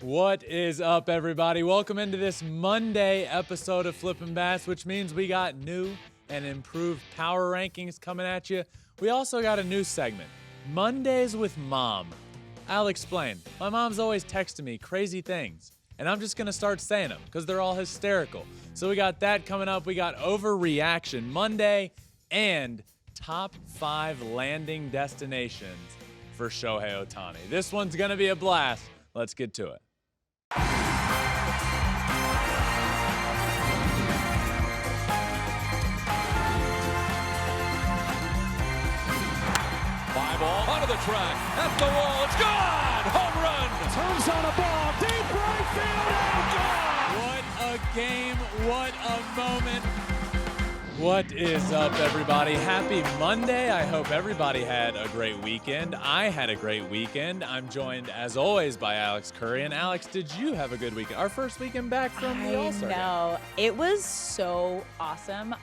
What is up, everybody? Welcome into this Monday episode of Flippin Bats, which means we got new and improved power rankings coming at you. We also got a new segment, Mondays with Mom. I'll explain. My mom's always texting me crazy things, and I'm just going to start saying them because they're all hysterical. So we got that coming up. We got Overreaction Monday and top 5 landing destinations for Shohei Ohtani. This one's going to be a blast. Let's get to it. 5 ball onto the track, at the wall, it's gone! Home run! Turns on a ball, deep right field, and gone! What a game, what a moment. What is up, everybody? Happy Monday. I hope everybody had a great weekend. I had a great weekend. I'm joined, as always, by Alex Curry. And Alex, did you have a good weekend? Our first weekend back from the All-Star game. No, it was so awesome.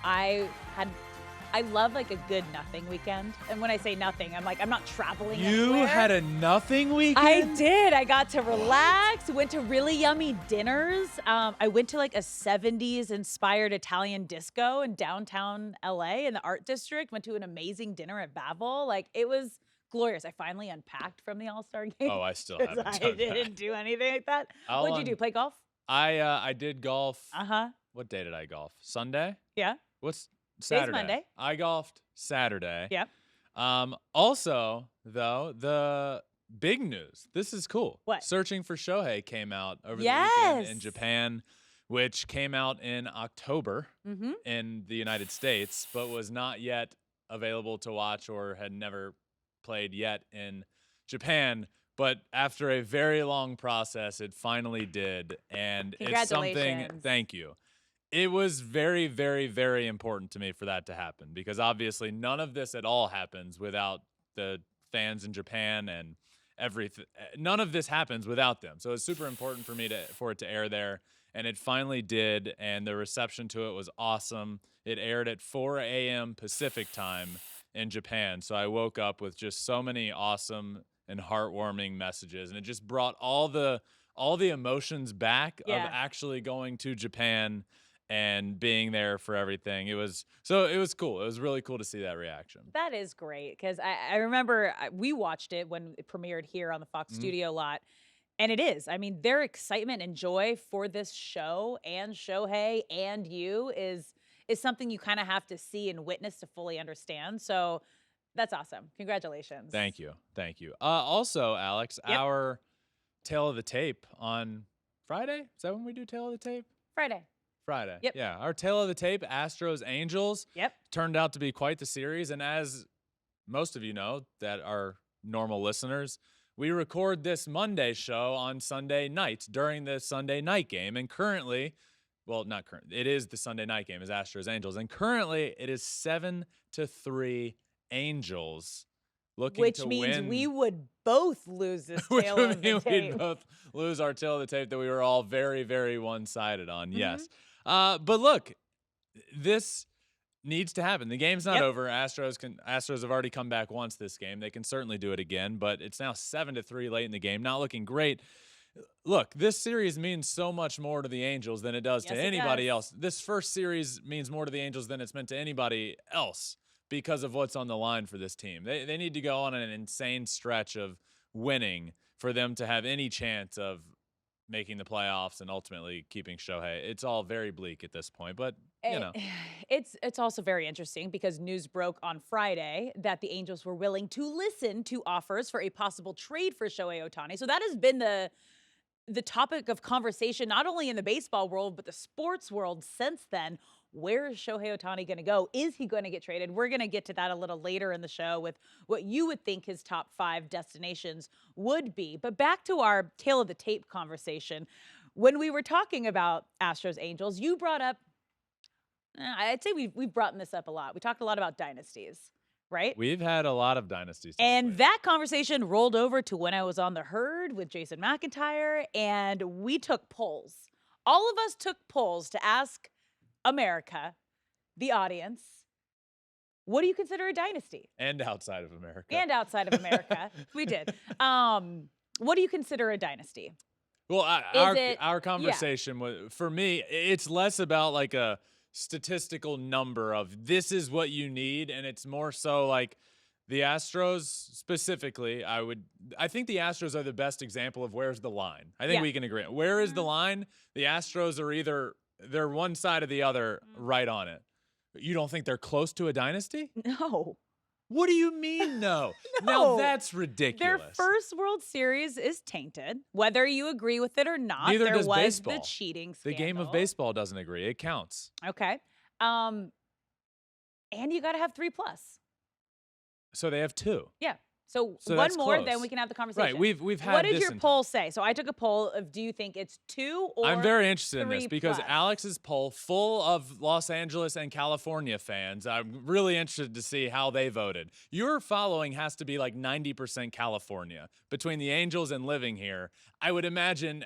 I love like a good nothing weekend. And when I say nothing, I'm like, I'm not traveling anywhere. You had a nothing weekend? I did. I got to relax, went to really yummy dinners. I went to like a 70s inspired Italian disco in downtown LA in the art district, went to an amazing dinner at Bavel. Like it was glorious. I finally unpacked from the All-Star game. Oh, I still haven't done I that. didn't do anything like that. What'd you do? Play golf? I did golf. Uh-huh. What day did I golf? Sunday? Yeah. What's Saturday? Today's Monday. I golfed Saturday. Yep. Also, though, the big news. This is cool. What? Searching for Shohei came out over the Yes. weekend in Japan, which came out in October in the United States, but was not yet available to watch or had never played yet in Japan. But after a very long process, it finally did. And it's something, Congratulations. thank you. It was very, very, very important to me for that to happen because obviously none of this at all happens without the fans in Japan and everything. None of this happens without them. So it's super important for me for it to air there, and it finally did, and the reception to it was awesome. It aired at 4 a.m. Pacific time in Japan, so I woke up with just so many awesome and heartwarming messages, and it just brought all the emotions back of actually going to Japan and being there for everything. It was cool. It was really cool to see that reaction. That is great because I remember we watched it when it premiered here on the Fox studio lot. And it is. I mean, their excitement and joy for this show and Shohei and you is something you kind of have to see and witness to fully understand. So that's awesome. Congratulations. Thank you. Thank you. Also, Alex, our Tale of the Tape on Friday? Is that when we do Tale of the Tape? Friday. Yep. Yeah, our Tale of the Tape, Astros Angels, turned out to be quite the series. And as most of you know that are normal listeners, we record this Monday show on Sunday night during the Sunday night game. And currently, well, not currently, it is the Sunday night game, is Astros Angels. And currently, it is 7-3 Angels looking to win. Which means we would both lose this Tale of the Tape. We'd both lose our Tale of the Tape that we were all very, very one-sided on, yes. But look, this needs to happen. The game's not over. Astros have already come back once this game. They can certainly do it again, but it's now 7-3 late in the game. Not looking great. Look, this series means so much more to the Angels than it does to anybody else. This first series means more to the Angels than it's meant to anybody else because of what's on the line for this team. They need to go on an insane stretch of winning for them to have any chance of making the playoffs and ultimately keeping Shohei. It's all very bleak at this point, but you know. It's also very interesting because news broke on Friday that the Angels were willing to listen to offers for a possible trade for Shohei Ohtani. So that has been the topic of conversation, not only in the baseball world, but the sports world since then. Where is Shohei Ohtani going to go? Is he going to get traded? We're going to get to that a little later in the show with what you would think his top 5 destinations would be. But back to our Tale of the Tape conversation. When we were talking about Astros Angels, you brought up, I'd say we've brought this up a lot. We talked a lot about dynasties, right? We've had a lot of dynasties. And that conversation rolled over to when I was on The Herd with Jason McIntyre, and we took polls. All of us took polls to ask America, the audience, what do you consider a dynasty? And outside of America. And outside of America. We did. What do you consider a dynasty? Well, it- our conversation was, for me, it's less about like a statistical number of this is what you need, and it's more so like the Astros specifically. I think the Astros are the best example of where's the line. I think we can agree. Where is the line? The Astros are either they're one side or the other, right on it. You don't think they're close to a dynasty? No. What do you mean, no? No. Now that's ridiculous. Their first World Series is tainted, whether you agree with it or not. Neither there does was baseball. the cheating The scandal. game of baseball doesn't agree. It counts. Okay. And you got to have 3+. So they have 2. Yeah. So one that's more, close. then we can have the conversation. Right. We've had What did this your in poll say? So I took a poll of, do you think it's 2 or I'm very interested in this 3+? because Alex's poll, full of Los Angeles and California fans, I'm really interested to see how they voted. Your following has to be like 90% California. Between the Angels and living here, I would imagine.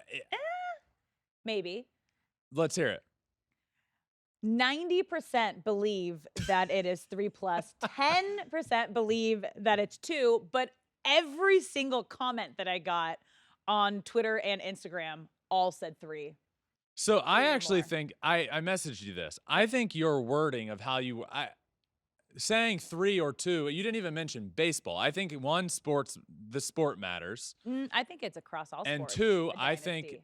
Maybe. Let's hear it. 90% believe that it is 3+. 10% believe that it's 2. But every single comment that I got on Twitter and Instagram all said 3. So I actually more. think I messaged you this. I think your wording of how you saying 3 or 2, you didn't even mention baseball. I think one, the sport matters. I think it's across all And sports. 2, a I think dynasty.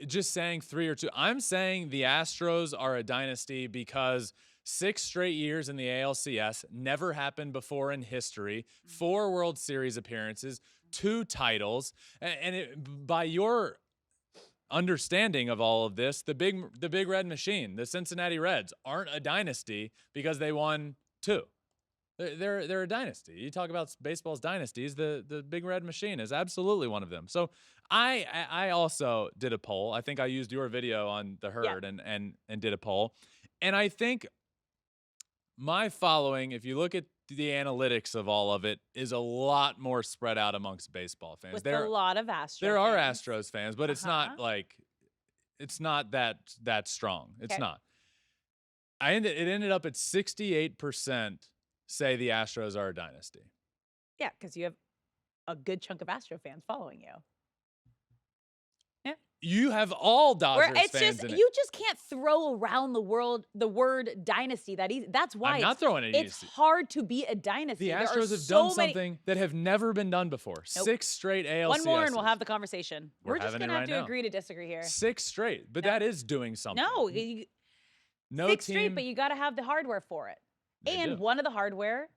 just saying 3 or 2. I'm saying the Astros are a dynasty because 6 straight years in the ALCS never happened before in history. 4 World Series appearances, 2 titles, and by your understanding of all of this, the big red machine, the Cincinnati Reds, aren't a dynasty because they won 2. They're a dynasty. You talk about baseball's dynasties, the big red machine is absolutely one of them. So I also did a poll. I think I used your video on the herd and did a poll. And I think my following, if you look at the analytics of all of it, is a lot more spread out amongst baseball fans. With a lot of Astros. There are fans. Astros fans, but it's not like it's not that strong. It's not. It ended up at 68% say the Astros are a dynasty. Yeah, because you have a good chunk of Astro fans following you. Yeah. You have all Dodgers It's fans just in it. you just can't throw around the word dynasty that easy. That's why I'm not throwing it it's easy. hard to be a dynasty. The There are Astros have so done many- something that have never been done before. Nope. 6 straight ALCS. One more and we'll have the conversation. We're just having going it to have right to now. agree to disagree here. 6 straight, but that is doing something. No, No 6 team. straight, but you got to have the hardware for it. They And do. one of the hardware,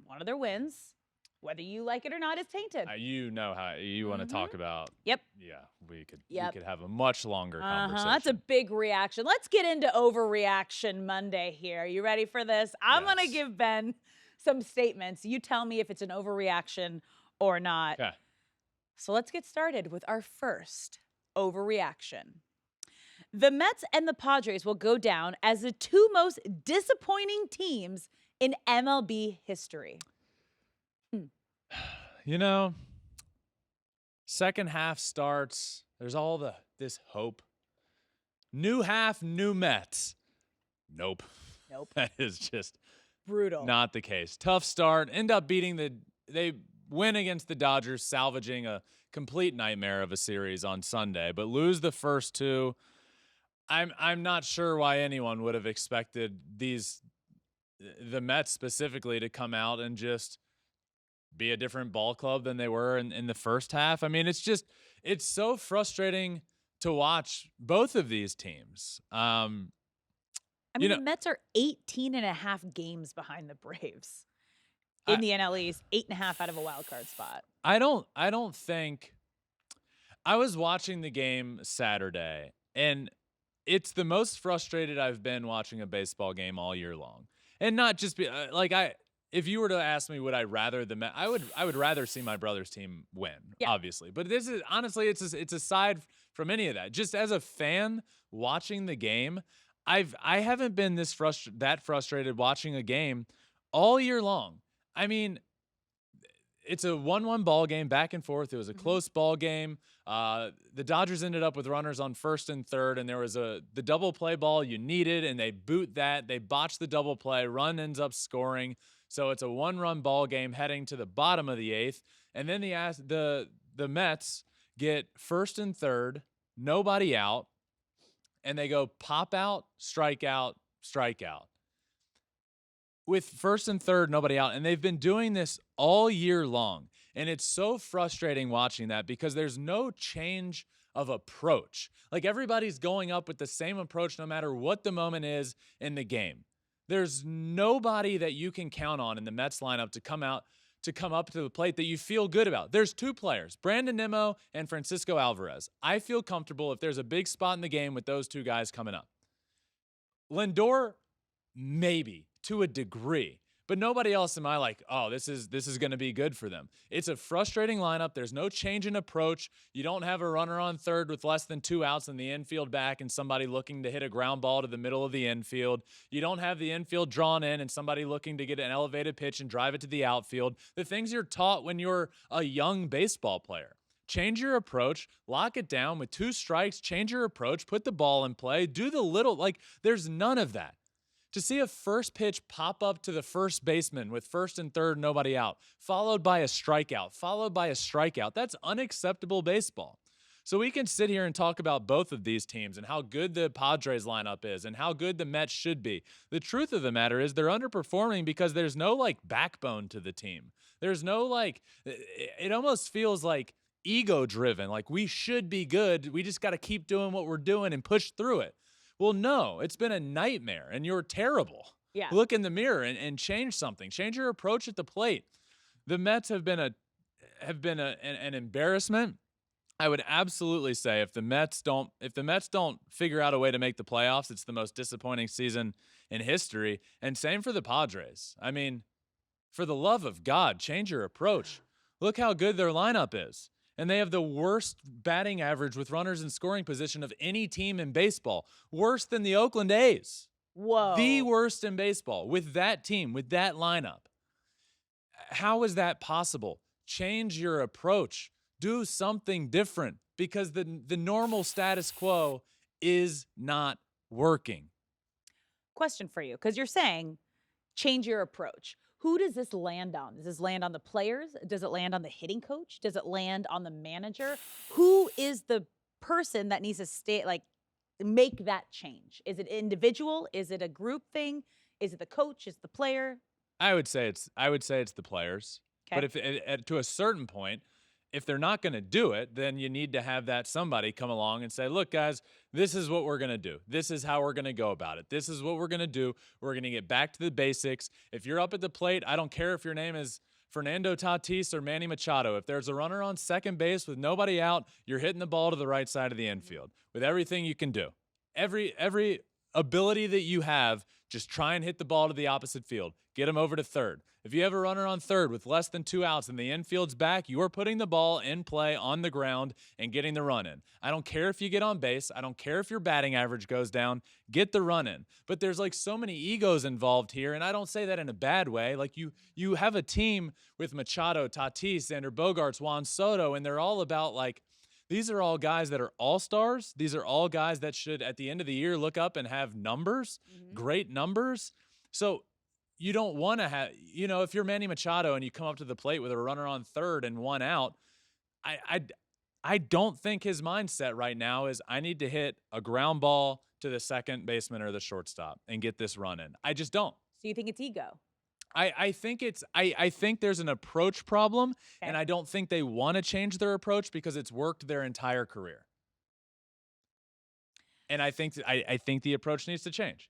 one of their wins, whether you like it or not, is tainted. You know how you want to talk about. Yep. Yeah, we could Yep. have a much longer conversation. That's a big reaction. Let's get into Overreaction Monday here. You ready for this? I'm going to Yes. give Ben some statements. You tell me if it's an overreaction or not. Okay. So let's get started with our first overreaction. The Mets and the Padres will go down as the 2 most disappointing teams in MLB history. You know, second half starts. There's all this hope. New half, new Mets. Nope. Nope. That is just Brutal. not the case. Tough start. End up they win against the Dodgers, salvaging a complete nightmare of a series on Sunday, but lose the first 2. I'm not sure why anyone would have expected the Mets specifically to come out and just be a different ball club than they were in the first half. I mean, it's so frustrating to watch both of these teams. I mean, the Mets are 18.5 games behind the Braves in the NL East, 8.5 out of a wild card spot. I don't think I was watching the game Saturday, and it's the most frustrated I've been watching a baseball game all year long. And not just be if you were to ask me, would I rather the Mets? I would rather see my brother's team win, obviously. But this is honestly, it's aside from any of that. Just as a fan watching the game, I haven't been that frustrated watching a game all year long. I mean, it's a 1-1 ball game back and forth. It was a close ball game. The Dodgers ended up with runners on first and third, and there was the double play ball you needed, and they boot that. They botched the double play. Run ends up scoring. So it's a 1-run ball game heading to the bottom of the 8th. And then the Mets get first and third nobody out, and they go pop out, strike out, strike out. With first and third, nobody out. And they've been doing this all year long. And it's so frustrating watching that because there's no change of approach. Like everybody's going up with the same approach no matter what the moment is in the game. There's nobody that you can count on in the Mets lineup to come up to the plate that you feel good about. There's two players, Brandon Nimmo and Francisco Alvarez. I feel comfortable if there's a big spot in the game with those two guys coming up. Lindor, maybe to a degree, but nobody else am I like, oh, this is going to be good for them. It's a frustrating lineup. There's no change in approach. You don't have a runner on third with less than 2 outs in the infield back and somebody looking to hit a ground ball to the middle of the infield. You don't have the infield drawn in and somebody looking to get an elevated pitch and drive it to the outfield. The things you're taught when you're a young baseball player. Change your approach, lock it down with 2 strikes, change your approach, put the ball in play, do the little, like there's none of that. To see a first pitch pop up to the first baseman with first and third, nobody out, followed by a strikeout, that's unacceptable baseball. So we can sit here and talk about both of these teams and how good the Padres lineup is and how good the Mets should be. The truth of the matter is they're underperforming because there's no like backbone to the team. There's no like, it almost feels like ego driven, like we should be good. We just got to keep doing what we're doing and push through it. Well, no, it's been a nightmare and you're terrible. Yeah. Look in the mirror and change something. Change your approach at the plate. The Mets have been an embarrassment. I would absolutely say if the Mets don't figure out a way to make the playoffs, it's the most disappointing season in history. And same for the Padres. I mean, for the love of God, change your approach. Look how good their lineup is. And they have the worst batting average with runners in scoring position of any team in baseball. Worse than the Oakland A's. Whoa. The worst in baseball with that team, with that lineup. How is that possible? Change your approach. Do something different because the normal status quo is not working. Question for you, because you're saying change your approach. Who does this land on? Does this land on the players? Does it land on the hitting coach? Does it land on the manager? Who is the person that needs to make that change? Is it individual? Is it a group thing? Is it the coach? Is it the player? I would say it's the players. Okay. But if to a certain point, if they're not going to do it, then you need to have that somebody come along and say, look, guys, this is what we're going to do. This is how we're going to go about it. This is what we're going to do. We're going to get back to the basics. If you're up at the plate, I don't care if your name is Fernando Tatis or Manny Machado. If there's a runner on second base with nobody out, you're hitting the ball to the right side of the infield with everything you can do. Every ability that you have, just try and hit the ball to the opposite field. Get them over to third. If you have a runner on third with less than 2 outs and the infield's back, you are putting the ball in play on the ground and getting the run in. I don't care if you get on base. I don't care if your batting average goes down. Get the run in. But there's like so many egos involved here, and I don't say that in a bad way. Like you have a team with Machado, Tatis, Xander Bogaerts, Juan Soto, and they're all about like, these are all guys that are all-stars. These are all guys that should, at the end of the year, look up and have numbers, great numbers. So you don't want to have, if you're Manny Machado and you come up to the plate with a runner on third and 1 out, I don't think his mindset right now is I need to hit a ground ball to the second baseman or the shortstop and get this run in. I just don't. So you think it's ego? I think there's an approach problem, and I don't think they want to change their approach because it's worked their entire career. And I think the approach needs to change.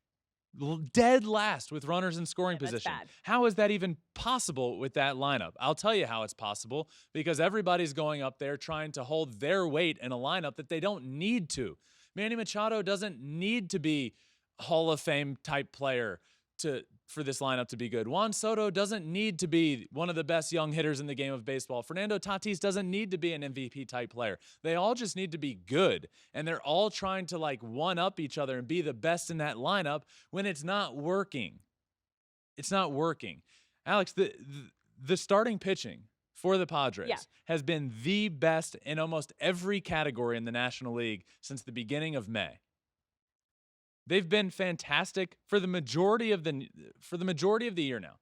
Dead last with runners in scoring position. Bad. How is that even possible with that lineup? I'll tell you how it's possible, because everybody's going up there trying to hold their weight in a lineup that they don't need to. Manny Machado doesn't need to be a Hall of Fame type player for this lineup to be good. Juan Soto doesn't need to be one of the best young hitters in the game of baseball. Fernando Tatis doesn't need to be an MVP type player. They all just need to be good. And they're all trying to like one up each other and be the best in that lineup when it's not working. It's not working. Alex, the starting pitching for the Padres has been the best in almost every category in the National League since the beginning of May. They've been fantastic for the majority of the year now.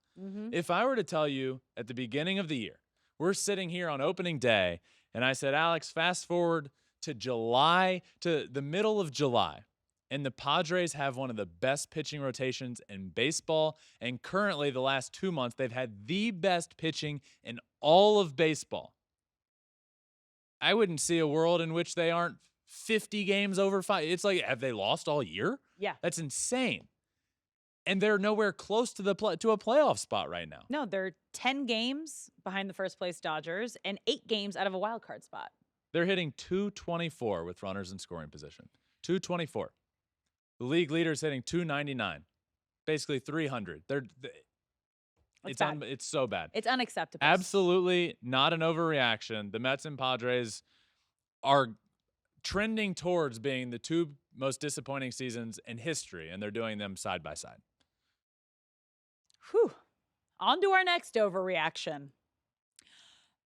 If I were to tell you at the beginning of the year, we're sitting here on opening day, and I said, Alex, fast forward to July, to the middle of July. And the Padres have one of the best pitching rotations in baseball. And currently, the last 2 months, they've had the best pitching in all of baseball. I wouldn't see a world in which they aren't 50 games over 5. It's like, have they lost all year? Yeah. That's insane. And they're nowhere close to a playoff spot right now. No, they're 10 games behind the first place Dodgers and 8 games out of a wild card spot. They're hitting .224 with runners in scoring position. .224. The league leader's hitting .299. Basically 300. It's so bad. It's unacceptable. Absolutely not an overreaction. The Mets and Padres are trending towards being the 2 most disappointing seasons in history, and they're doing them side by side. Whew. On to our next overreaction.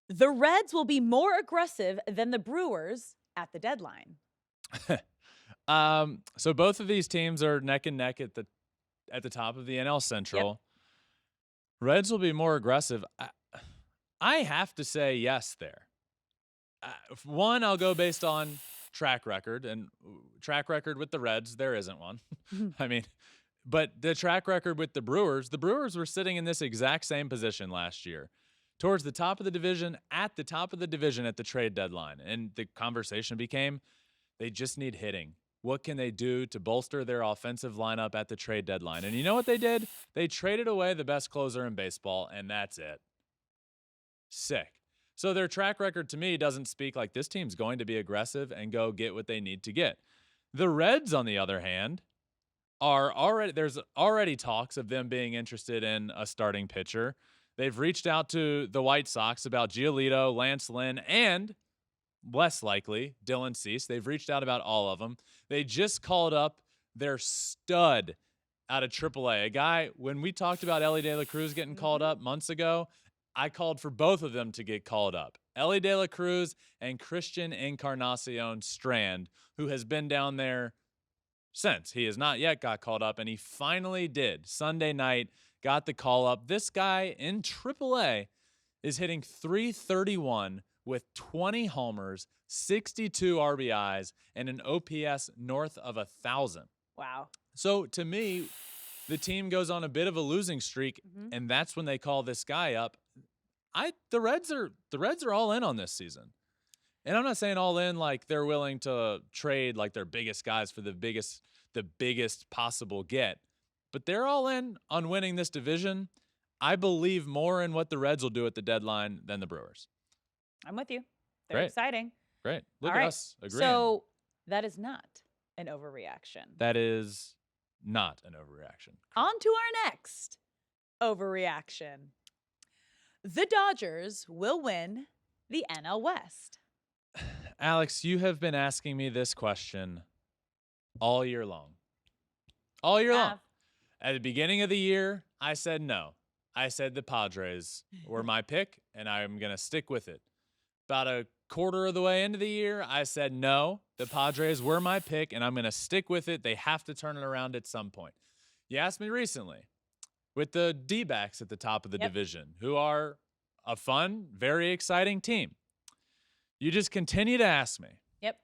The Reds will be more aggressive than the Brewers at the deadline. So both of these teams are neck and neck at the top of the NL Central. Yep. Reds will be more aggressive. I have to say yes there. One, I'll go based on track record, and track record with the Reds, there isn't one. I mean, but the track record with the Brewers were sitting in this exact same position last year, towards the top of the division, at the top of the division at the trade deadline. And the conversation became, they just need hitting. What can they do to bolster their offensive lineup at the trade deadline? And you know what they did? They traded away the best closer in baseball, and that's it. Sick. So their track record to me doesn't speak like this team's going to be aggressive and go get what they need to get. The Reds, on the other hand, there's already talks of them being interested in a starting pitcher. They've reached out to the White Sox about Giolito, Lance Lynn, and less likely, Dylan Cease. They've reached out about all of them. They just called up their stud out of AAA. A guy, when we talked about Elly De La Cruz getting called up months ago, I called for both of them to get called up. Elly De La Cruz and Christian Encarnacion Strand, who has been down there since. He has not yet got called up, and he finally did. Sunday night, got the call up. This guy in AAA is hitting .331 with 20 homers, 62 RBIs, and an OPS north of 1,000. Wow. So to me, the team goes on a bit of a losing streak, and that's when they call this guy up. The Reds are all in on this season. And I'm not saying all in like they're willing to trade like their biggest guys for the biggest possible get, but they're all in on winning this division. I believe more in what the Reds will do at the deadline than the Brewers. I'm with you. They're Great. exciting. Great. Look All at right. us agreeing. So that is not an overreaction. That is not an overreaction. On to our next overreaction. The Dodgers will win the NL West. Alex, you have been asking me this question all year long. All year long. At the beginning of the year, I said no. I said the Padres were my pick, and I'm going to stick with it. About a quarter of the way into the year, I said no. The Padres were my pick, and I'm going to stick with it. They have to turn it around at some point. You asked me recently with the D-backs at the top of the division, who are a fun, very exciting team. You just continue to ask me. Yep.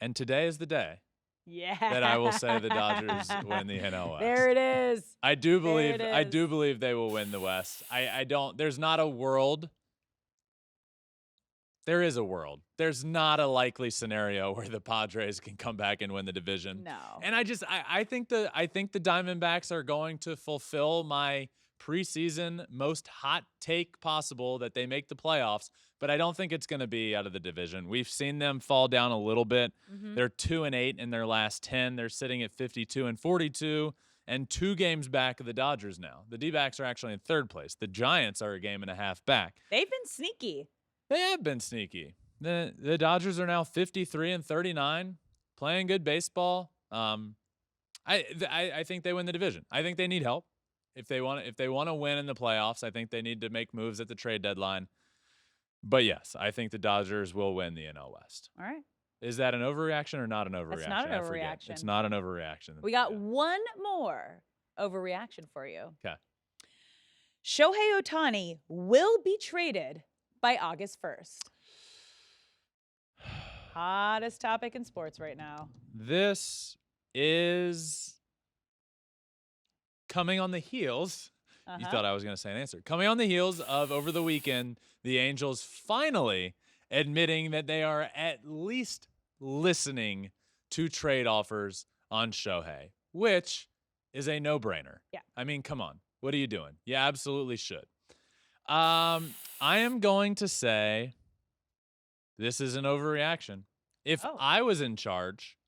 And today is the day Yeah. that I will say the Dodgers win the NL West. There it is. I do believe There it I is. do believe they will win the West. I don't there's not a world. There is a world. There's not a likely scenario where the Padres can come back and win the division. No. And I think the Diamondbacks are going to fulfill my preseason most hot take possible, that they make the playoffs, but I don't think it's going to be out of the division. We've seen them fall down a little bit. They're 2-8 in their last 10. They're sitting at 52-42 and 2 games back of the Dodgers now. The D-backs are actually in third place. The Giants are a game and a half back. They've been sneaky. They have been sneaky. The Dodgers are now 53-39, playing good baseball. I think they win the division. I think they need help. If they want to win in the playoffs, I think they need to make moves at the trade deadline. But yes, I think the Dodgers will win the NL West. All right. Is that an overreaction or not an overreaction? That's not an I forget. overreaction. It's not an overreaction. We got one more overreaction for you. Okay. Shohei Ohtani will be traded by August 1st. hottest topic in sports right now. This is coming on the heels. You thought I was going to say an answer. Coming on the heels of over the weekend, the Angels finally admitting that they are at least listening to trade offers on Shohei, which is a no-brainer. Yeah. I mean, come on. What are you doing? You absolutely should. I am going to say this is an overreaction. If I was in charge,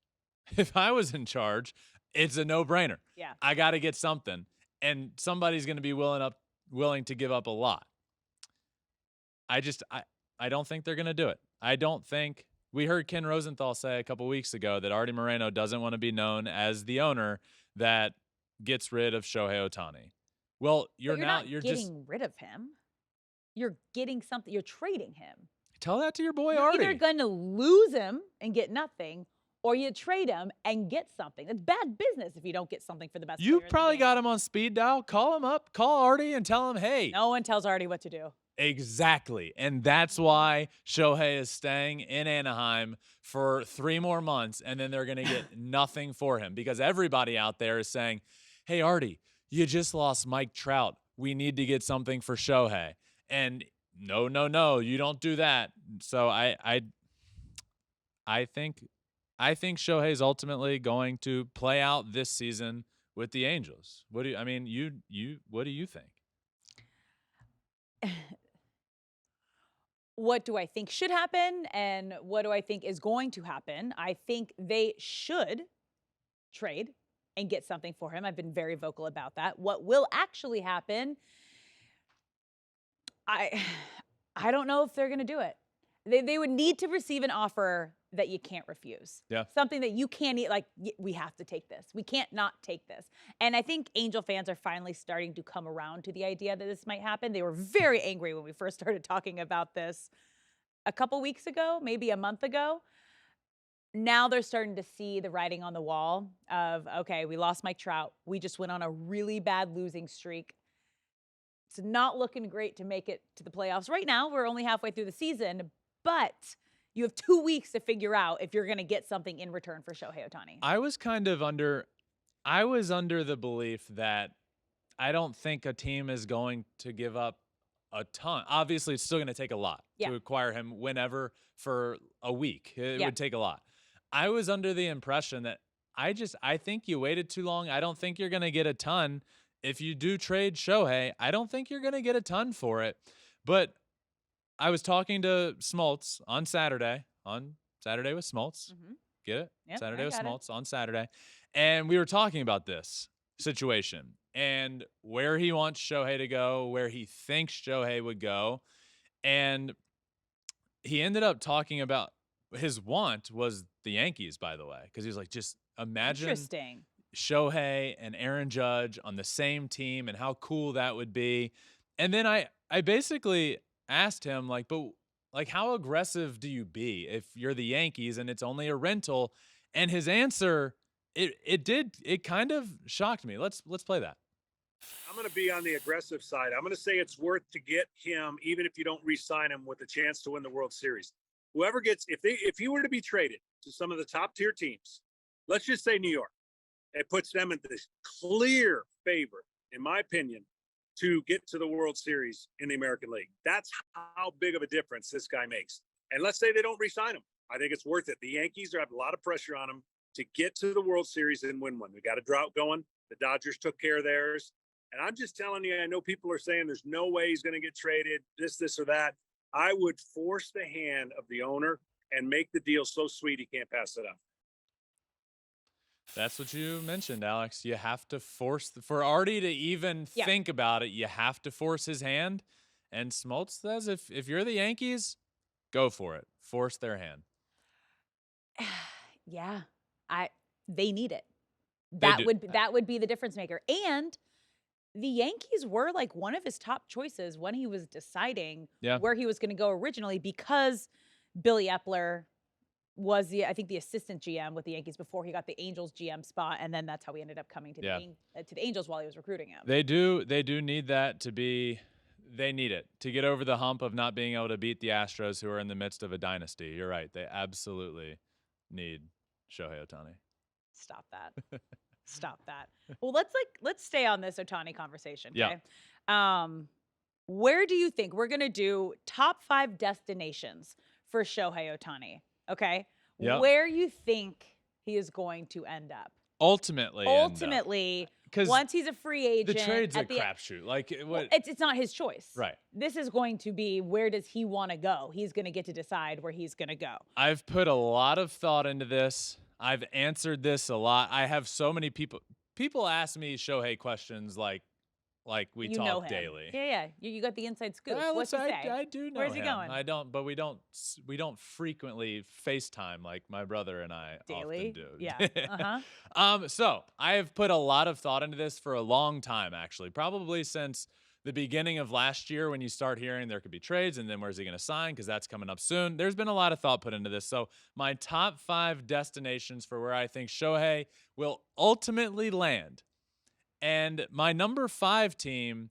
it's a no-brainer. Yeah. I got to get something, and somebody's going to be willing to give up a lot. I don't think they're going to do it. I don't think we heard Ken Rosenthal say a couple weeks ago that Artie Moreno doesn't want to be known as the owner that gets rid of Shohei Ohtani. Well, you're not getting rid of him. You're getting something. You're trading him. Tell that to your boy You're Artie. either going to lose him and get nothing, or you trade him and get something. It's bad business if you don't get something for the best player You in the probably game. got him on speed dial. Call him up. Call Artie and tell him, hey. No one tells Artie what to do. Exactly. And that's why Shohei is staying in Anaheim for 3 more months, and then they're going to get nothing for him because everybody out there is saying, hey, Artie, you just lost Mike Trout. We need to get something for Shohei. And no, you don't do that. So I think Shohei is ultimately going to play out this season with the Angels. What do you think? What do I think should happen and what do I think is going to happen? I think they should trade and get something for him. I've been very vocal about that. What will actually happen? I don't know if they're going to do it. They would need to receive an offer that you can't refuse. Yeah. Something that you can't eat, like, we have to take this. We can't not take this. And I think Angel fans are finally starting to come around to the idea that this might happen. They were very angry when we first started talking about this a couple weeks ago, maybe a month ago. Now they're starting to see the writing on the wall of, okay, we lost Mike Trout. We just went on a really bad losing streak. It's not looking great to make it to the playoffs. Right now, we're only halfway through the season, but you have 2 weeks to figure out if you're going to get something in return for Shohei Ohtani. I was under the belief that I don't think a team is going to give up a ton. Obviously, it's still going to take a lot to acquire him whenever for a week. It would take a lot. I was under the impression that I think you waited too long. I don't think you're going to get a ton. If you do trade Shohei, I don't think you're going to get a ton for it. But I was talking to Smoltz on Saturday with Smoltz. Mm-hmm. Get it? Yep, Saturday I with got it. Smoltz on Saturday. And we were talking about this situation and where he wants Shohei to go, where he thinks Shohei would go. And he ended up talking about his want was the Yankees, by the way, because he was like, just imagine Interesting. Shohei and Aaron Judge on the same team and how cool that would be. And then I basically asked him, like, but like, how aggressive do you be if you're the Yankees and it's only a rental? And his answer, it kind of shocked me. Let's play that. I'm going to be on the aggressive side. I'm going to say it's worth to get him, even if you don't re-sign him, with a chance to win the World Series. Whoever gets, if he were to be traded to some of the top tier teams, let's just say New York, it puts them in this clear favor, in my opinion, to get to the World Series in the American League. That's how big of a difference this guy makes. And let's say they don't re-sign him. I think it's worth it. The Yankees have a lot of pressure on them to get to the World Series and win one. We got a drought going. The Dodgers took care of theirs. And I'm just telling you, I know people are saying there's no way he's going to get traded, this or that. I would force the hand of the owner and make the deal so sweet he can't pass it up. That's what you mentioned, Alex. You have to force for Artie to even think about it. You have to force his hand. And Smoltz says, if you're the Yankees, go for it. Force their hand. Yeah, they need it. They do. That would be the difference maker. And the Yankees were like one of his top choices when he was deciding where he was going to go originally, because Billy Epler was the assistant GM with the Yankees before he got the Angels GM spot, and then that's how he ended up coming to the Angels while he was recruiting him. They do need that to be They need it to get over the hump of not being able to beat the Astros, who are in the midst of a dynasty. You're right. They absolutely need Shohei Ohtani. Stop that. Stop that. Well, let's stay on this Ohtani conversation. Okay. Yeah. Where do you think we're gonna do top 5 destinations for Shohei Ohtani? Okay. Yep. Where you think he is going to end up? Ultimately, once he's a free agent, the trade's a crapshoot. Like what? It's not his choice. Right. This is going to be, where does he want to go? He's going to get to decide where he's going to go. I've put a lot of thought into this. I've answered this a lot. I have so many people ask me Shohei questions like we talk daily. Yeah. You got the inside scoop. What's he say? I do know Where's him. he going? I don't, but we don't frequently FaceTime like my brother and I Daily? often do. Yeah. So I have put a lot of thought into this for a long time, actually, probably since the beginning of last year, when you start hearing there could be trades and then where's he going to sign, because that's coming up soon. There's been a lot of thought put into this. So my top 5 destinations for where I think Shohei will ultimately land. And my number 5 team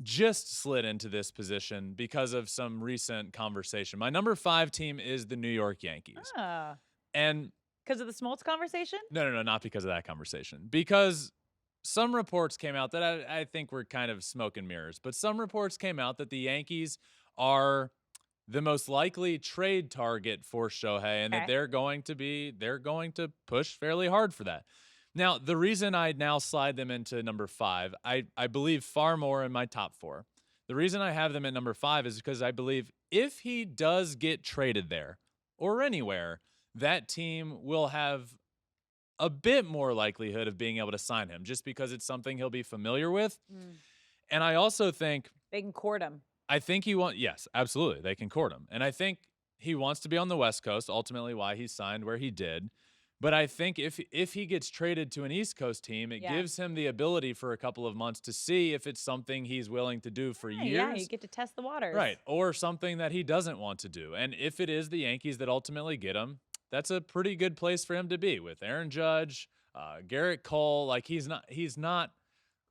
just slid into this position because of some recent conversation. My number 5 team is the New York Yankees. And because of the Smoltz conversation? No, not because of that conversation. Because some reports came out that I think were kind of smoke and mirrors, but some reports came out that the Yankees are the most likely trade target for Shohei, and that they're going to push fairly hard for that. Now, the reason I now slide them into number 5, I believe far more in my top 4. The reason I have them at number 5 is because I believe if he does get traded there or anywhere, that team will have a bit more likelihood of being able to sign him, just because it's something he'll be familiar with. And I also think they can court him. I think yes, absolutely. They can court him. And I think he wants to be on the West Coast, ultimately why he signed where he did. But I think if he gets traded to an East Coast team, it gives him the ability for a couple of months to see if it's something he's willing to do for years. Yeah, you get to test the waters. Right. Or something that he doesn't want to do. And if it is the Yankees that ultimately get him, that's a pretty good place for him to be with Aaron Judge, Garrett Cole. Like he's not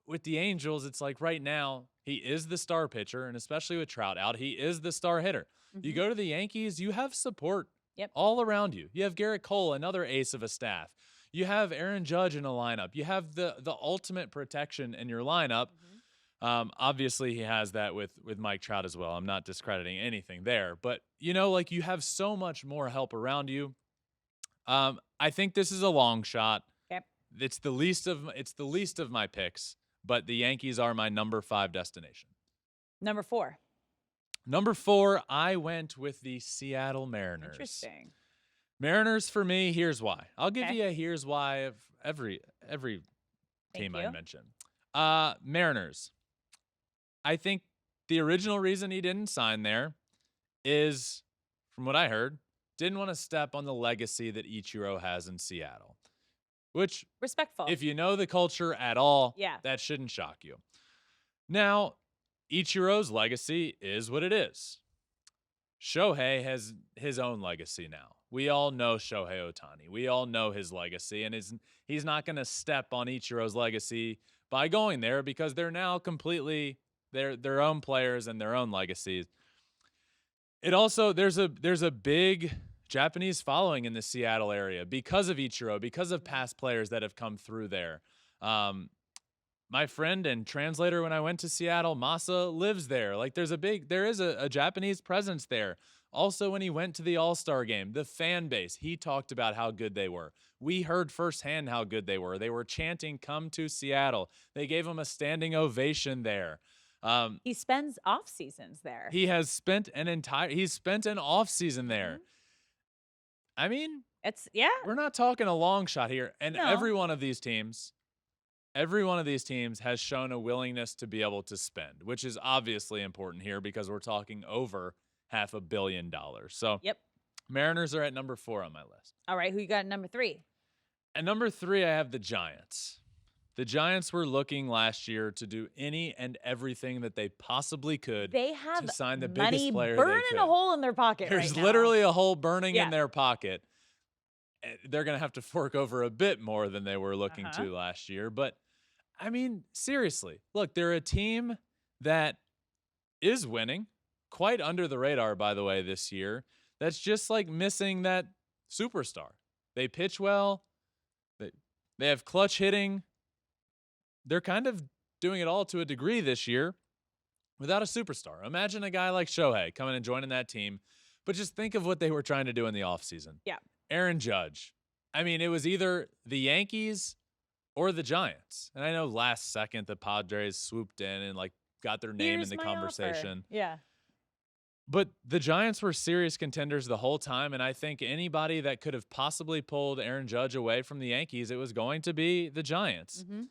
with the Angels. It's like right now he is the star pitcher, and especially with Trout out, he is the star hitter. You go to the Yankees, you have support all around you. You have Garrett Cole, another ace of a staff. You have Aaron Judge in a lineup. You have the ultimate protection in your lineup. Obviously, he has that with Mike Trout as well. I'm not discrediting anything there, but like you have so much more help around you. I think this is a long shot. It's the least of my picks, but the Yankees are my number 5 destination. Number 4. Number 4, I went with the Seattle Mariners. Interesting. Mariners for me, here's why. I'll give you a here's why of every team I mention. Mariners. I think the original reason he didn't sign there is, from what I heard, didn't want to step on the legacy that Ichiro has in Seattle. Which, respectful. If you know the culture at all, yeah, that shouldn't shock you. Now, Ichiro's legacy is what it is. Shohei has his own legacy now. We all know Shohei Ohtani. We all know his legacy, and he's not going to step on Ichiro's legacy by going there, because they're now completely their own players and their own legacies. It also, there's a big Japanese following in the Seattle area because of Ichiro, because of past players that have come through there. My friend and translator when I went to Seattle, Masa, lives there. Like there is a Japanese presence there. Also, when he went to the All-Star game, the fan base, he talked about how good they were. We heard firsthand how good they were. They were chanting, "Come to Seattle." They gave him a standing ovation there. He spends off seasons there. He's spent an off season there. I mean, we're not talking a long shot here. And every one of these teams has shown a willingness to be able to spend, which is obviously important here because we're talking over $500 million. So Mariners are at number 4 on my list. All right. Who you got at number 3? At number 3, I have the Giants. The Giants were looking last year to do any and everything that they possibly could to sign the biggest player they could. Burning a hole in their pocket. There's literally a hole burning in their pocket. They're going to have to fork over a bit more than they were looking to last year. But, I mean, seriously, look, they're a team that is winning, quite under the radar, by the way, this year. That's just like missing that superstar. They pitch well. They have clutch hitting. They're kind of doing it all to a degree this year without a superstar. Imagine a guy like Shohei coming and joining that team, but just think of what they were trying to do in the offseason. Yeah. Aaron Judge. I mean, it was either the Yankees or the Giants. And I know last second the Padres swooped in and like got their name Here's in the my conversation. offer. Yeah. But the Giants were serious contenders the whole time, and I think anybody that could have possibly pulled Aaron Judge away from the Yankees, it was going to be the Giants. Mm-hmm.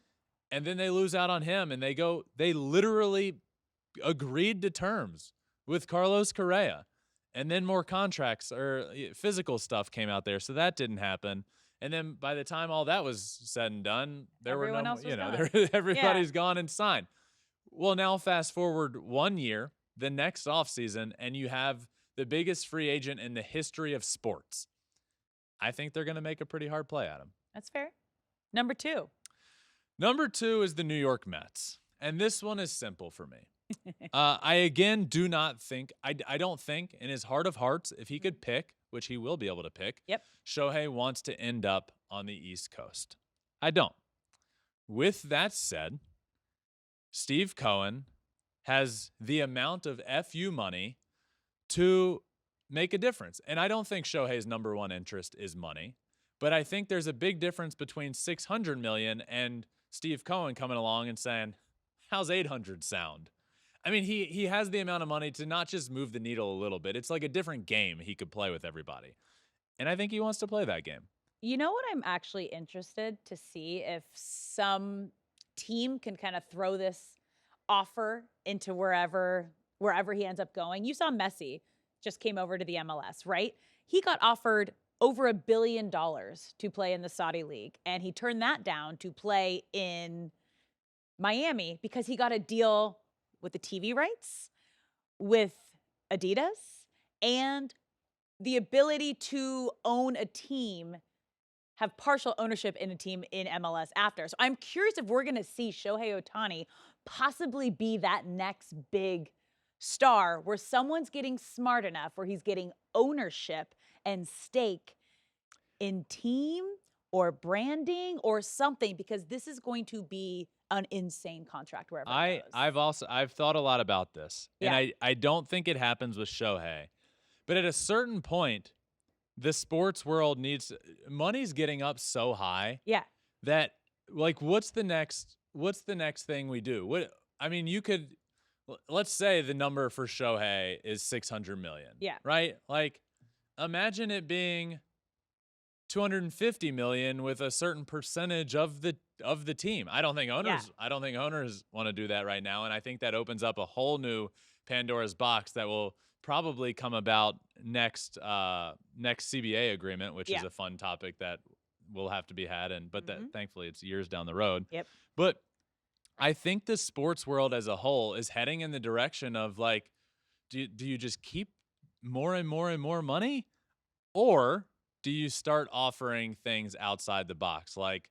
And then they lose out on him, and they literally agreed to terms with Carlos Correa. And then more contracts or physical stuff came out there, so that didn't happen. And then by the time all that was said and done, Everyone else was gone. everybody's gone and signed. Well, now fast forward 1 year, the next offseason, and you have the biggest free agent in the history of sports. I think they're going to make a pretty hard play at him. That's fair. Number 2. Number 2 is the New York Mets. And this one is simple for me. I again do not think, I don't think in his heart of hearts, if he could pick, which he will be able to pick, Yep. Shohei wants to end up on the East Coast. I don't. With that said, Steve Cohen has the amount of FU money to make a difference. And I don't think Shohei's number one interest is money, but I think there's a big difference between $600 million and Steve Cohen coming along and saying, how's 800 sound? I mean, he has the amount of money to not just move the needle a little bit. It's like a different game he could play with everybody. And I think he wants to play that game. You know what I'm actually interested to see if some team can kind of throw this offer into wherever he ends up going. You saw Messi just came over to the MLS, right? He got offered over $1 billion to play in the Saudi League, and he turned that down to play in Miami because he got a deal with the TV rights, with Adidas, and the ability to own a team, have partial ownership in a team in MLS after. So I'm curious if we're going to see Shohei Ohtani possibly be that next big star where someone's getting smart enough, where he's getting ownership and stake in team or branding or something, because this is going to be an insane contract wherever it goes. I've thought a lot about this, and I don't think it happens with Shohei, but at a certain point, the sports world money's getting up so high. Yeah. That like, what's the next thing we do? Let's say the number for Shohei is $600 million. Yeah. Right? Like, imagine it being $250 million with a certain percentage of the team. I don't think owners want to do that right now, and I think that opens up a whole new Pandora's box that will probably come about next CBA agreement, which is a fun topic that will have to be had, but that thankfully it's years down the road. Yep. But I think the sports world as a whole is heading in the direction of like, do you just keep more and more and more money, or do you start offering things outside the box like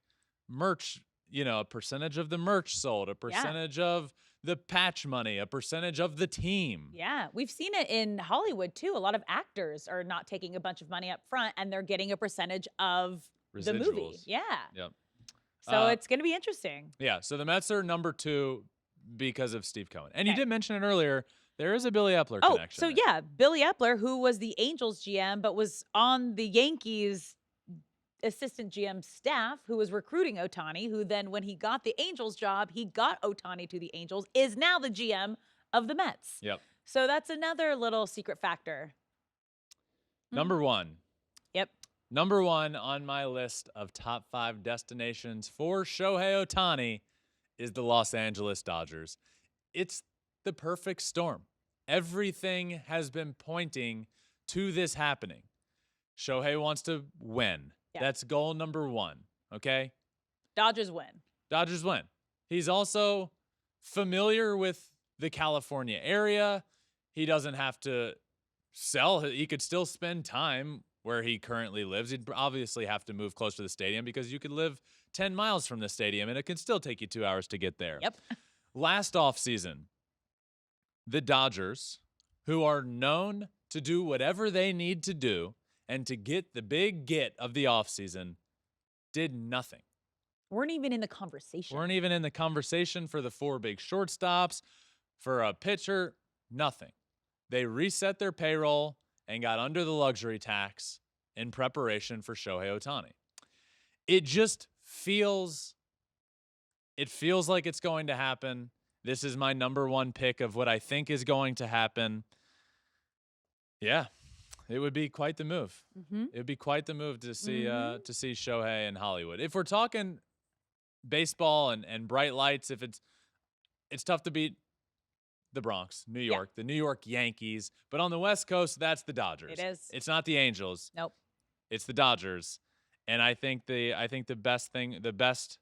merch? A percentage of the merch sold, a percentage of the patch money, a percentage of the team. Yeah, we've seen it in Hollywood too. A lot of actors are not taking a bunch of money up front, and they're getting a percentage of the movie. Yeah. Yep. So it's going to be interesting. Yeah. So the Mets are number 2 because of Steve Cohen. And you did mention it earlier. There is a Billy Epler connection. So yeah, Billy Epler, who was the Angels GM, but was on the Yankees assistant GM staff, who was recruiting Ohtani, who then, when he got the Angels job, he got Ohtani to the Angels, is now the GM of the Mets. Yep. So that's another little secret factor. Number 1. Yep. Number 1 on my list of top 5 destinations for Shohei Ohtani is the Los Angeles Dodgers. It's the perfect storm. Everything has been pointing to this happening. Shohei wants to win. Yeah. That's goal number 1, okay? Dodgers win. Dodgers win. He's also familiar with the California area. He doesn't have to sell. He could still spend time where he currently lives. He'd obviously have to move close to the stadium because you could live 10 miles from the stadium and it can still take you 2 hours to get there. Yep. Last offseason, the Dodgers, who are known to do whatever they need to do and to get the big get of the offseason, did nothing. Weren't even in the conversation. Weren't even in the conversation for the 4 big shortstops, for a pitcher, nothing. They reset their payroll and got under the luxury tax in preparation for Shohei Ohtani. It just feels like it's going to happen. This is my number 1 pick of what I think is going to happen. Yeah, it would be quite the move. It would be quite the move to see Shohei in Hollywood. If we're talking baseball and bright lights, if it's tough to beat the Bronx, New York, the New York Yankees. But on the West Coast, that's the Dodgers. It is. It's not the Angels. Nope. It's the Dodgers. And I think the best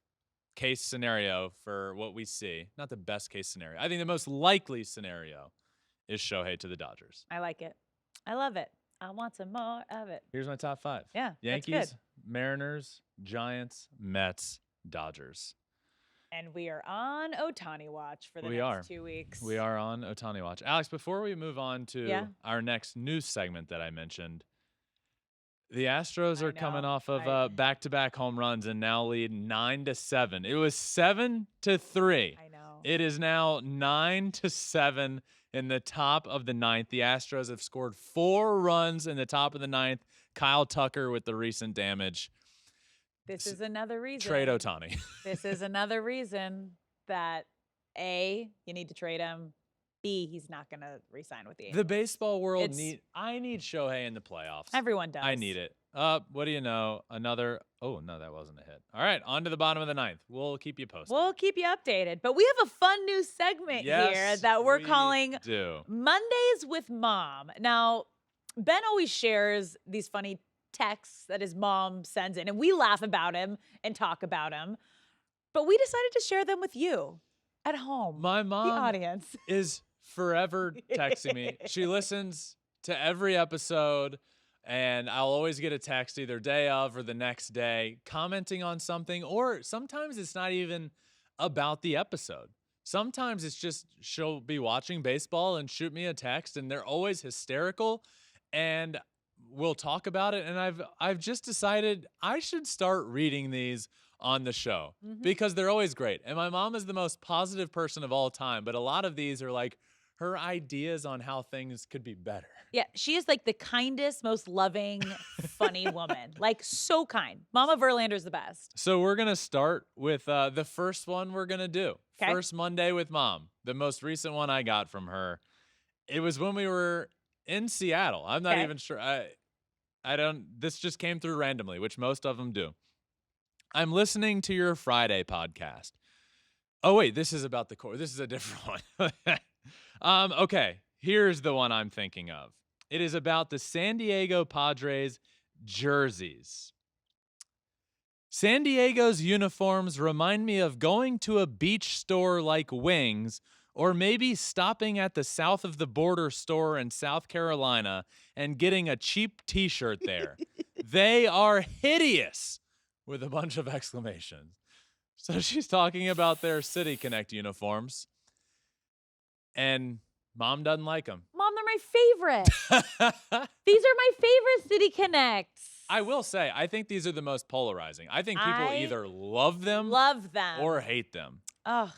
case scenario for what we see, not the best case scenario, I think the most likely scenario is Shohei to the Dodgers. I like it. I love it. I want some more of it. Here's my top 5. Yeah, Yankees, that's good. Mariners, Giants, Mets, Dodgers. And we are on Ohtani watch for the next 2 weeks. We are on Ohtani watch. Alex, before we move on to our next news segment that I mentioned, the Astros are coming off of back-to-back home runs and now lead 9-7. It was 7-3. I know. It is now 9-7 in the top of the 9th. The Astros have scored 4 runs in the top of the 9th. Kyle Tucker with the recent damage. This is another reason. Trade Ohtani. This is another reason that A, you need to trade him. B, he's not going to re-sign with the Angels. The baseball world I need Shohei in the playoffs. Everyone does. I need it. What do you know? Another. Oh, no, that wasn't a hit. All right, on to the bottom of the 9th. We'll keep you posted. We'll keep you updated. But we have a fun new segment here that we're calling Mondays with Mom. Now, Ben always shares these funny texts that his mom sends in, and we laugh about him and talk about him. But we decided to share them with you at home. My mom, the audience, is forever texting me. She listens to every episode, and I'll always get a text either day of or the next day commenting on something, or sometimes it's not even about the episode. Sometimes it's just she'll be watching baseball and shoot me a text, and they're always hysterical, and we'll talk about it. And I've just decided I should start reading these on the show because they're always great. And my mom is the most positive person of all time, but a lot of these are like her ideas on how things could be better. Yeah, she is like the kindest, most loving, funny woman. Like, so kind. Mama Verlander's the best. So we're going to start with the first one we're going to do. Okay. First Monday with Mom. The most recent one I got from her. It was when we were in Seattle. I'm not even sure. This just came through randomly, which most of them do. I'm listening to your Friday podcast. Oh, wait, this is about the core. This is a different one. Okay, here's the one I'm thinking of. It is about the San Diego Padres jerseys. San Diego's uniforms remind me of going to a beach store like Wings, or maybe stopping at the south of the border store in South Carolina and getting a cheap t-shirt there. They are hideous, with a bunch of exclamations. So she's talking about their City Connect uniforms, and Mom doesn't like them. Mom, they're my favorite. These are my favorite City Connects. I will say, I think these are the most polarizing. I think people either love them or hate them. Ugh.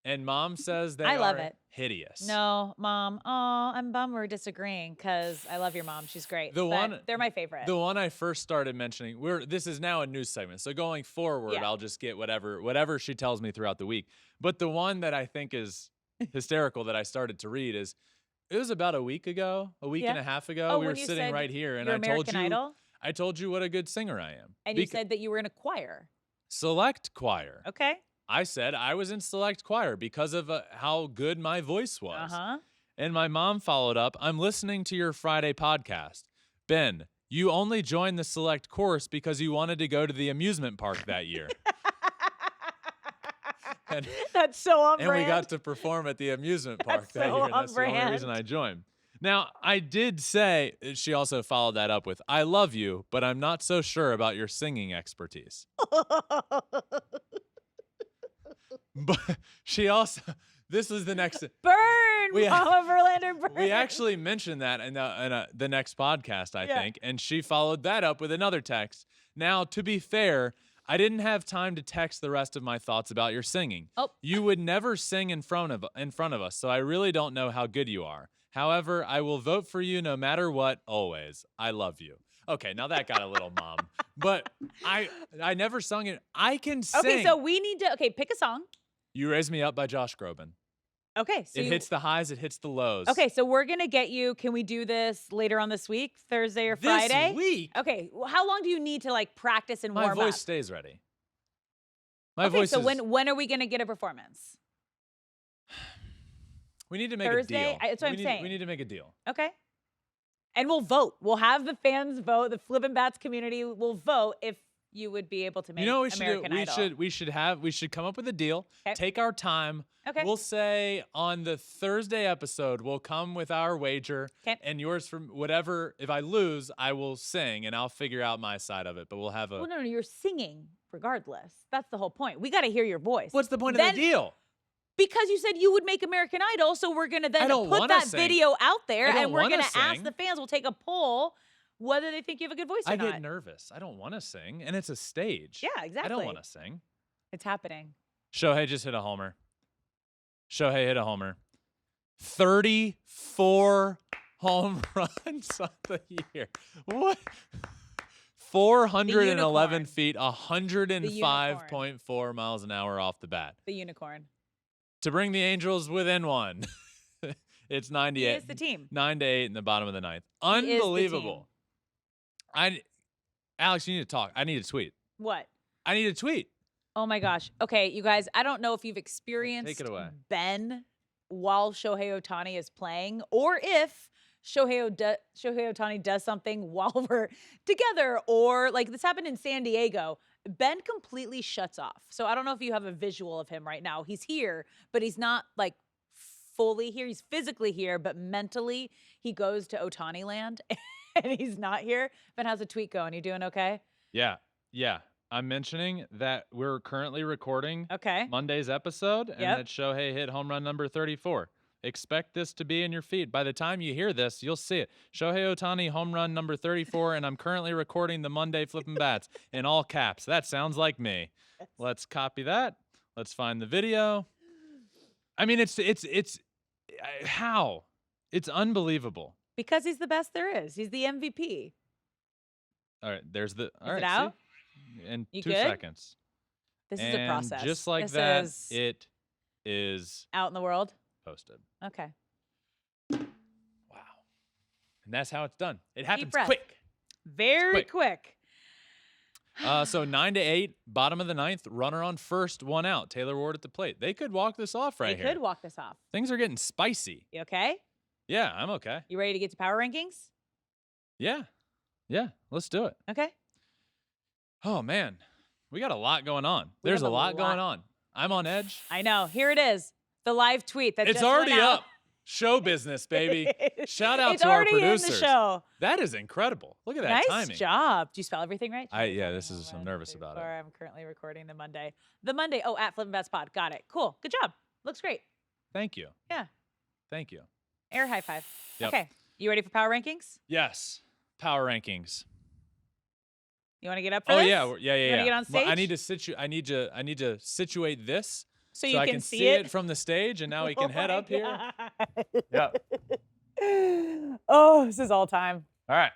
And Mom says they love are it. hideous. No, Mom. Oh, I'm bummed we're disagreeing because I love your mom. She's great. They're my favorite. The one I first started mentioning, this is now a news segment. So going forward, I'll just get whatever she tells me throughout the week. But the one that I think is hysterical that I started to read is, it was about a week and a half ago. We were sitting right here, and I told you what a good singer I am. And you said that you were in a choir. Select choir. Okay. I said I was in select choir because of how good my voice was. And my mom followed up, I'm listening to your Friday podcast. Ben, you only joined the select course because you wanted to go to the amusement park that year. And that's so on brand. And we got to perform at the amusement park that year. That's the only reason I joined. Now, I did say, she also followed that up with, I love you, but I'm not so sure about your singing expertise. But she also, This is the next. Burn, We- Mama Verlander, burn. We actually mentioned that in the next podcast, I think, and she followed that up with another text. Now, to be fair, I didn't have time to text the rest of my thoughts about your singing. Oh. You would never sing in front of us, so I really don't know how good you are. However, I will vote for you no matter what, always. I love you. Okay, now that got a little mom. But I never sung it. I can sing. Okay, so we need to, pick a song. You Raise Me Up by Josh Groban. Okay. So It hits the highs, it hits the lows. Okay, so we're going to get you, can we do this later on this week, Thursday or Friday? This week? Okay, well, how long do you need to practice and warm My up? voice stays ready. My Okay, voice so is... when are we going to get a performance? We need to make Thursday? a deal. That's what I'm saying. We need to make a deal. Okay. And we'll vote. We'll have the fans vote. The Flippin Bats community will vote if you would be able to make You know what we American should do? Idol. We should come up with a deal. Okay. Take our time. Okay. We'll say on the Thursday episode, we'll come with our wager. Okay. And yours from whatever. If I lose, I will sing and I'll figure out my side of it. But we'll have a. Well, no, you're singing regardless. That's the whole point. We got to hear your voice. What's the point Then- of the deal? Because you said you would make American Idol, so we're going to then don't put wanna that sing. video out there, I don't and we're wanna going to ask sing. the fans. We'll take a poll whether they think you have a good voice or I not. get nervous. I don't want to sing, and it's a stage. Yeah, exactly. I don't want to sing. It's happening. Shohei just hit a homer. Shohei hit a homer. 34 home runs on the year. What? 411 unicorn. feet, 105.4 miles an hour off the bat. The unicorn. To bring the Angels within one. It's He 98. is the team. 9-8 in the bottom of the ninth. He is the team. Unbelievable. Alex, you need to talk. I need a tweet. What? I need a tweet. Oh my gosh. Okay, you guys, I don't know if you've experienced Take it away. Ben while Shohei Ohtani is playing, or if Shohei Ohtani does something while we're together, or this happened in San Diego. Ben completely shuts off. So I don't know if you have a visual of him right now. He's here, but he's not fully here. He's physically here, but mentally he goes to Ohtani land and he's not here. Ben, how's the tweet going? You doing okay? Yeah. I'm mentioning that we're currently recording Okay. Monday's episode and Yep. that Shohei hit home run number 34. Expect this to be in your feed. By the time you hear this, you'll see it. Shohei Ohtani, home run number 34, and I'm currently recording the Monday Flippin' Bats in all caps. That sounds like me. Let's copy that. Let's find the video. I mean, how? It's unbelievable. Because he's the best there is. He's the MVP. All right, there's the. All Is right, it out? see? In You 2 good? seconds. This is a process. Just like This that, is it is out in the world. posted. Okay. Wow. And that's how it's done. It happens breath. quick. Very quick. So 9-8, bottom of the ninth, runner on first, one out. Taylor Ward at the plate. They could walk this off right They here. could walk this off. Things are getting spicy. You okay? Yeah, I'm okay. You ready to get to power rankings? Yeah, let's do it. Okay. Oh, man. We got a lot going on. We There's have a lot going on. I'm on edge. I know. Here it is. The live tweet that It's just went already out. up. Show business, baby. Shout out It's to our already producers. in the show. That is incredible. Look at that Nice timing. job. Do you spell everything right? Yeah, this is. I'm nervous about it. I'm currently recording the Monday. Oh, at Flippin' Bats Pod. Got it. Cool. Good job. Looks great. Thank you. Yeah. Thank you. Air high five. Yep. Okay. You ready for power rankings? Yes. Power rankings. You want to get up for Oh this? yeah, yeah. You wanna get on Well, I stage? need to situate this So you I can can see see it? it from the stage, and now we Oh can head my up here. God. Yep. Oh, this is all time. All right.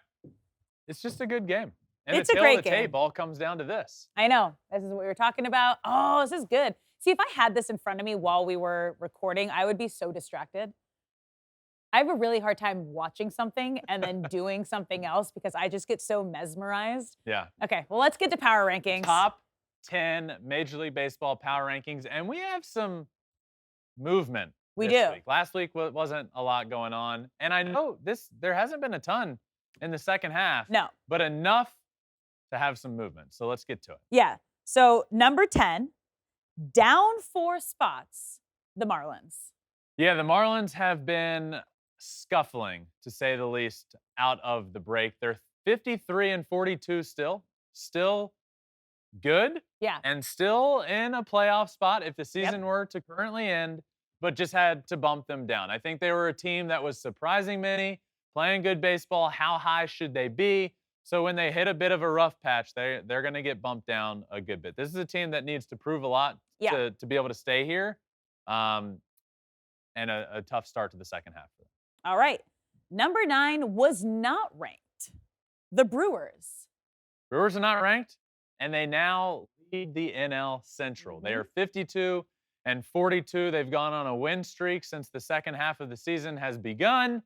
It's just a good game. And It's the a tail great of the game. tape all comes down to this. I know. This is what we were talking about. Oh, this is good. See, if I had this in front of me while we were recording, I would be so distracted. I have a really hard time watching something and then doing something else because I just get so mesmerized. Yeah. Okay, well, let's get to power rankings. Top 10 Major League Baseball power rankings, and we have some movement. We this do. week. Last week wasn't a lot going on, and I know there hasn't been a ton in the second half. No. But enough to have some movement. So let's get to it. Yeah. So number 10, down 4 spots, the Marlins. Yeah, the Marlins have been scuffling, to say the least, out of the break. They're 53-42 still good, Yeah. and still in a playoff spot if the season were to currently end but just had to bump them down. I think they were a team that was surprising many, playing good baseball. How high should they be? So when they hit a bit of a rough patch, they're going to get bumped down a good bit. This is a team that needs to prove a lot to be able to stay here, and a tough start to the second half for them. All right. Number 9 was not ranked. The Brewers. Brewers are not ranked, and they now lead the NL Central. They are 52 and 42. They've gone on a win streak since the second half of the season has begun.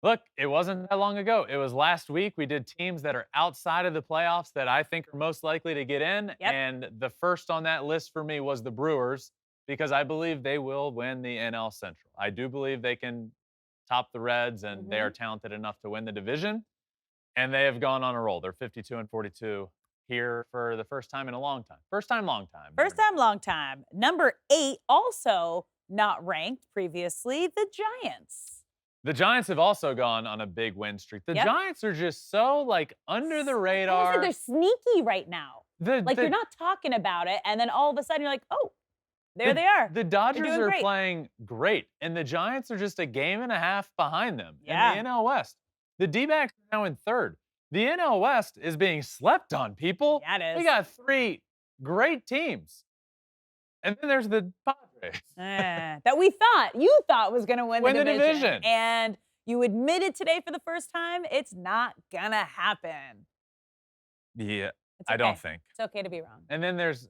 Look, it wasn't that long ago. It was last week. We did teams that are outside of the playoffs that I think are most likely to get in. And the first on that list for me was the Brewers, because I believe they will win the NL Central. I do believe they can top the Reds, and they are talented enough to win the division. And they have gone on a roll. They're 52 and 42 here for the first time in a long time. First time, long time. First time, long time. Number 8, also not ranked previously, the Giants. The Giants have also gone on a big win streak. The Giants are just so, like, under the radar. They're sneaky right now. You're not talking about it, and then all of a sudden you're like, oh, there they are. The Dodgers are playing great, and the Giants are just a game and a half behind them in the NL West. The D-backs are now in third. The NL West is being slept on, people. Yeah, it is. We got 3 great teams. And then there's the Padres. That you thought was going to win the division. And you admitted today for the first time, it's not going to happen. Yeah, It's okay. I don't think. It's okay to be wrong. And then there's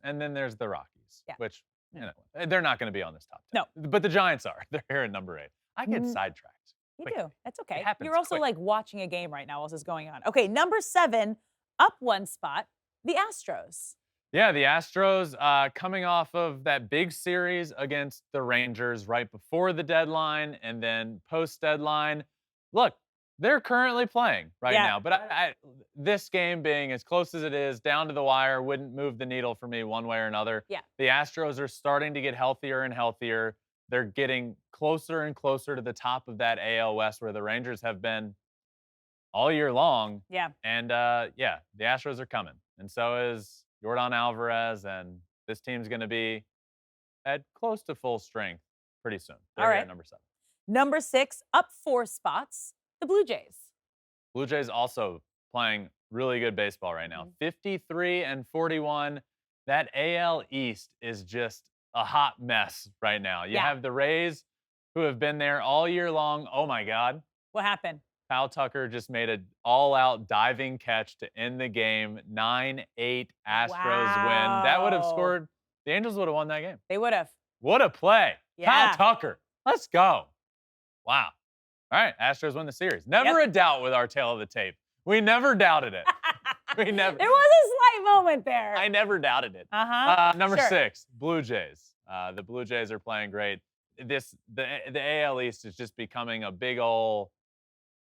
the Rockies, which, they're not going to be on this top 10. No. But the Giants are. They're here at number 8. I get sidetracked. You quickly. do. That's okay. You're also like watching a game right now while this is going on. Okay, number 7, up 1 spot, the Astros. Yeah, the Astros coming off of that big series against the Rangers right before the deadline and then post-deadline. Look, they're currently playing right now, but this game being as close as it is, down to the wire, wouldn't move the needle for me one way or another. Yeah. The Astros are starting to get healthier and healthier. They're getting closer and closer to the top of that AL West where the Rangers have been all year long. Yeah. And, the Astros are coming. And so is Yordan Alvarez, and this team's going to be at close to full strength pretty soon. They're here at number 7. Number 6, up 4 spots, the Blue Jays. Blue Jays also playing really good baseball right now. 53 and 41. That AL East is just a hot mess right now. You have the Rays, who have been there all year long. Oh, my God. What happened? Kyle Tucker just made an all-out diving catch to end the game. 9-8 Astros win. That would have scored. The Angels would have won that game. They would have. What a play. Yeah. Kyle Tucker. Let's go. Wow. All right, Astros win the series. Never a doubt with our tail of the tape. We never doubted it. We never. There was a slight moment there. I never doubted it. Number 6, Blue Jays. The Blue Jays are playing great. The AL East is just becoming a big ol'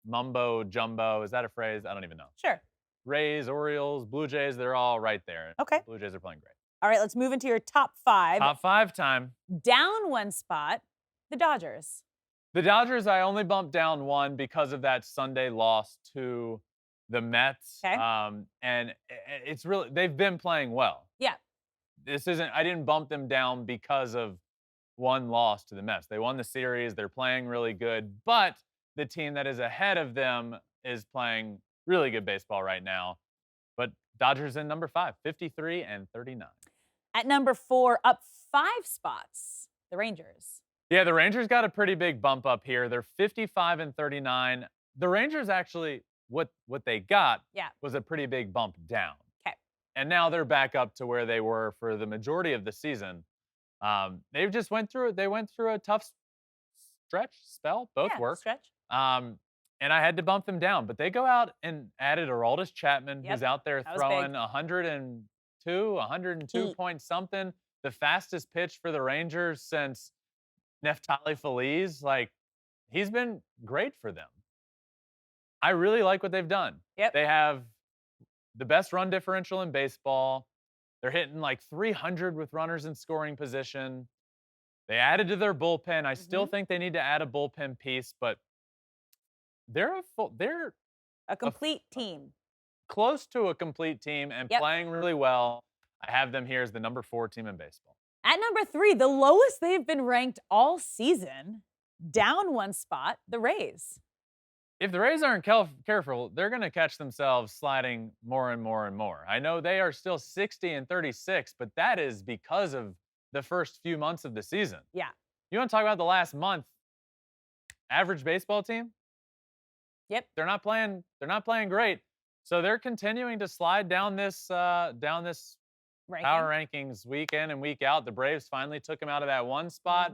mumbo jumbo. Is that a phrase? I don't even know. Sure. Rays, Orioles, Blue Jays, they're all right there. Okay. Blue Jays are playing great. All right, let's move into your top 5. Top 5 time. Down 1 spot, the Dodgers. The Dodgers, I only bumped down 1 because of that Sunday loss to the Mets. Okay. And it's really, they've been playing well. Yeah. I didn't bump them down because of 1 loss to the Mets. They won the series. They're playing really good. But the team that is ahead of them is playing really good baseball right now. But Dodgers in number 5, 53 and 39. At number 4, up 5 spots, the Rangers. Yeah, the Rangers got a pretty big bump up here. They're 55 and 39. The Rangers actually, what they got was a pretty big bump down. Okay. And now they're back up to where they were for the majority of the season. They just went through a tough spell. Both work. Stretch. And I had to bump them down. But they go out and added Aroldis Chapman, who's out there throwing 102 point something. The fastest pitch for the Rangers since Neftali Feliz. Like, he's been great for them. I really like what they've done. Yep. They have the best run differential in baseball. They're hitting like 300 with runners in scoring position. They added to their bullpen. I still think they need to add a bullpen piece, but they're a complete team. Close to a complete team and playing really well. I have them here as the number 4 team in baseball. At number 3, the lowest they've been ranked all season, down 1 spot, the Rays. If the Rays aren't careful, they're going to catch themselves sliding more and more and more. I know they are still 60-36, but that is because of the first few months of the season. Yeah. You want to talk about the last month? Average baseball team? Yep. They're not playing great. So they're continuing to slide down this Power Rankings week in and week out. The Braves finally took them out of that 1 spot,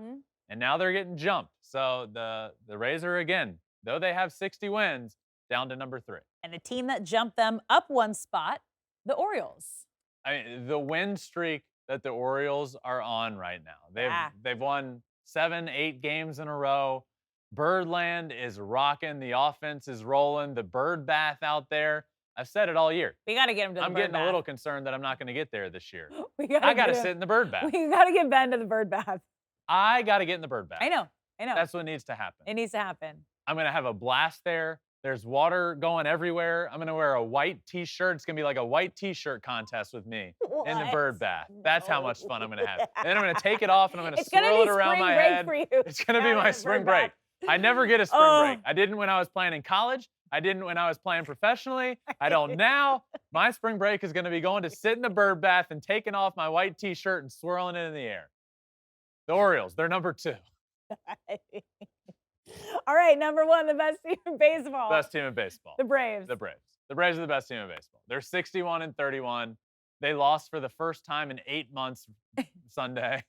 and now they're getting jumped. So the Rays are, again, though they have 60 wins, down to number 3. And the team that jumped them up 1 spot, the Orioles. I mean, the win streak that the Orioles are on right now. They've won 7-8 games in a row. Birdland is rocking. The offense is rolling. The bird bath out there. I've said it all year. We got to get him to the I'm bird getting bath. a little concerned that I'm not going to get there this year. I got to sit in the bird bath. We got to get Ben to the bird bath. I got to get in the bird bath. I know. That's what needs to happen. It needs to happen. I'm going to have a blast there. There's water going everywhere. I'm going to wear a white T-shirt. It's going to be like a white T-shirt contest with me in the bird bath. That's how much fun I'm going to have. Then I'm going to take it off and I'm going to swirl it around my head. It's going to be my spring break. I never get a spring break. I didn't when I was playing in college. I didn't when I was playing professionally. I don't now. My spring break is going to be going to sit in the bird bath and taking off my white T-shirt and swirling it in the air. The Orioles, they're number 2. All right, number 1, the best team in baseball. Best team in baseball. The Braves. The Braves. The Braves are the best team in baseball. They're 61-31. They lost for the first time in 8 months Sunday.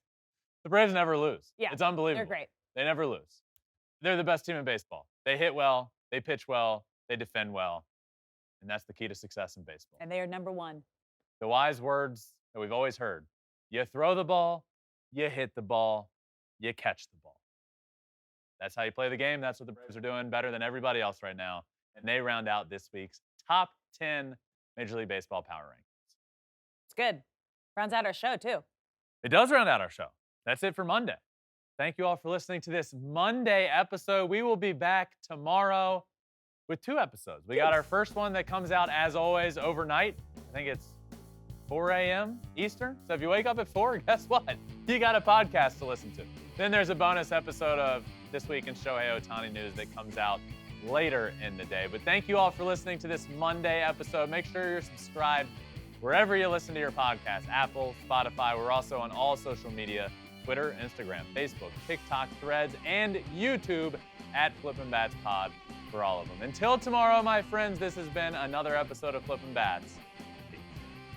The Braves never lose. Yeah, it's unbelievable. They're great. They never lose. They're the best team in baseball. They hit well. They pitch well. They defend well. And that's the key to success in baseball. And they are number 1. The wise words that we've always heard. You throw the ball, you hit the ball, you catch the ball. That's how you play the game. That's what the Braves are doing better than everybody else right now. And they round out this week's top 10 Major League Baseball Power Rankings. It's good. Rounds out our show, too. It does round out our show. That's it for Monday. Thank you all for listening to this Monday episode. We will be back tomorrow with 2 episodes. We got our first one that comes out, as always, overnight. I think it's 4 a.m. Eastern. So if you wake up at 4, guess what? You got a podcast to listen to. Then there's a bonus episode of This Week in Shohei Ohtani News that comes out later in the day. But thank you all for listening to this Monday episode. Make sure you're subscribed wherever you listen to your podcast, Apple, Spotify. We're also on all social media, Twitter, Instagram, Facebook, TikTok, Threads, and YouTube at Flippin Bats Pod for all of them. Until tomorrow, my friends, this has been another episode of Flippin Bats.